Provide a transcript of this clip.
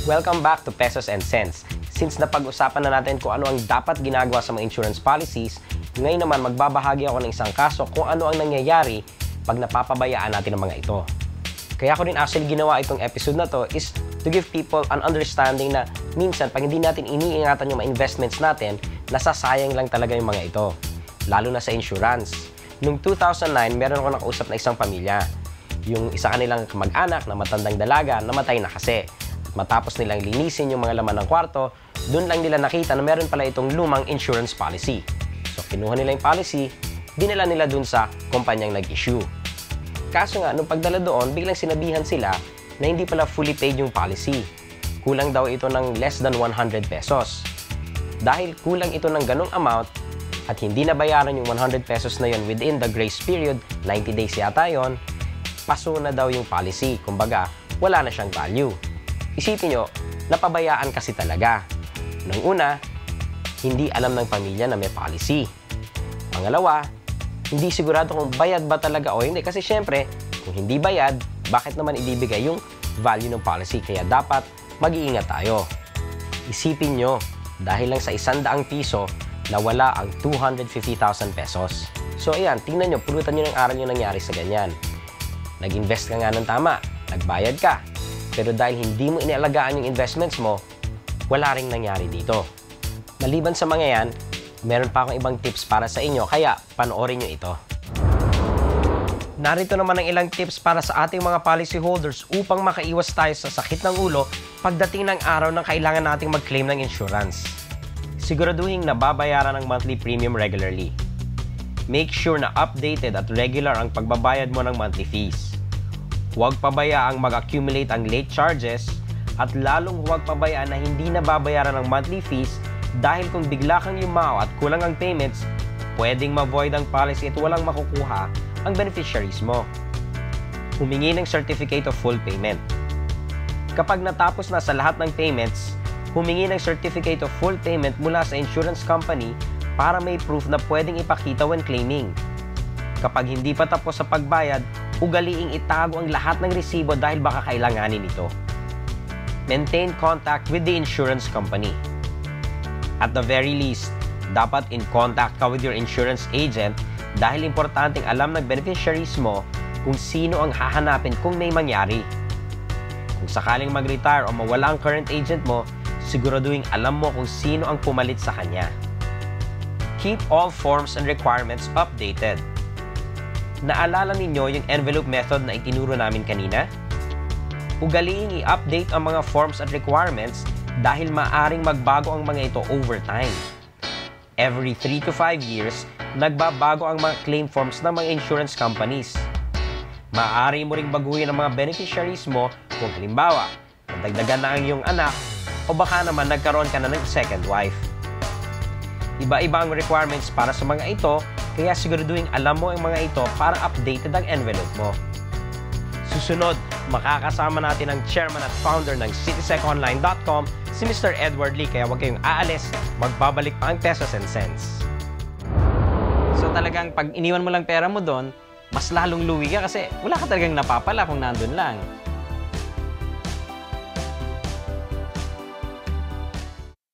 Welcome back to Pesos and Cents. Since napag-usapan na natin kung ano ang dapat ginagawa sa mga insurance policies, ngayon naman magbabahagi ako ng isang kaso kung ano ang nangyayari pag napapabayaan natin ang mga ito. Kaya ko din actually ginawa itong episode na to is to give people an understanding na minsan pag hindi natin iniingatan yung mga investments natin, nasasayang lang talaga yung mga ito. Lalo na sa insurance. Noong 2009, meron ako nakausap na isang pamilya. Yung isa kanilang kamag-anak na matandang dalaga, namatay na kasi. Matapos nilang linisin yung mga laman ng kwarto, doon lang nila nakita na meron pala itong lumang insurance policy. So, kinuha nila yung policy, dinala nila doon sa kumpanyang nag-issue. Kaso nga, nung pagdala doon, biglang sinabihan sila na hindi pala fully paid yung policy. Kulang daw ito ng less than 100 pesos. Dahil kulang ito ng ganong amount at hindi nabayaran yung 100 pesos na yun within the grace period, 90 days yata yun, paso na daw yung policy. Kumbaga, wala na siyang value. Isipin nyo, napabayaan kasi talaga. Nung una, hindi alam ng pamilya na may policy. Pangalawa, hindi sigurado kung bayad ba talaga o hindi. Kasi syempre, kung hindi bayad, bakit naman ibibigay yung value ng policy? Kaya dapat mag-iingat tayo. Isipin nyo, dahil lang sa 100 piso, nawala ang 250,000 pesos. So ayan, tingnan nyo, pulutan nyo ng aral yung nangyari sa ganyan. Nag-invest ka nga ng tama, nagbayad ka. Pero dahil hindi mo inialagaan yung investments mo, wala ring nangyari dito. Maliban sa mga yan, meron pa akong ibang tips para sa inyo, kaya panoorin nyo ito. Narito naman ang ilang tips para sa ating mga policyholders upang makaiwas tayo sa sakit ng ulo pagdating ng araw na kailangan nating mag-claim ng insurance. Siguraduhin nababayaran ang monthly premium regularly. Make sure na updated at regular ang pagbabayad mo ng monthly fees. Huwag pabayaang mag-accumulate ang late charges at lalong huwag pabayaan na hindi nababayaran ang monthly fees dahil kung bigla kang yumao at kulang ang payments, pwedeng ma-void ang policy at walang makukuha ang beneficiaries mo. Humingi ng certificate of full payment. Kapag natapos na sa lahat ng payments, humingi ng certificate of full payment mula sa insurance company para may proof na pwedeng ipakita when claiming. Kapag hindi pa tapos sa pagbayad, ugaliing itago ang lahat ng resibo dahil baka kailanganin ito. Maintain contact with the insurance company. At the very least, dapat in contact ka with your insurance agent dahil importanteng alam ng beneficiaries mo kung sino ang hahanapin kung may mangyari. Kung sakaling mag-retire o mawala ang current agent mo, siguraduhin alam mo kung sino ang pumalit sa kanya. Keep all forms and requirements updated. Naalala ninyo yung envelope method na itinuro namin kanina? Ugaliing i-update ang mga forms at requirements dahil maaring magbago ang mga ito over time. Every 3 to 5 years, nagbabago ang mga claim forms ng mga insurance companies. Maaari mo ring baguhin ang mga beneficiaries mo kung halimbawa, nadagdagan na ang iyong anak o baka naman nagkaroon ka na ng second wife. Iba-iba ang requirements para sa mga ito, kaya siguraduhin alam mo ang mga ito para updated ang envelope mo. Susunod, makakasama natin ang chairman at founder ng citiseconline.com, si Mr. Edward Lee, kaya huwag kayong aalis, magbabalik pa ang Pesos and Cents. So talagang pag iniwan mo lang pera mo doon, mas lalong luwi ka kasi wala ka talagang napapala kung nandun lang.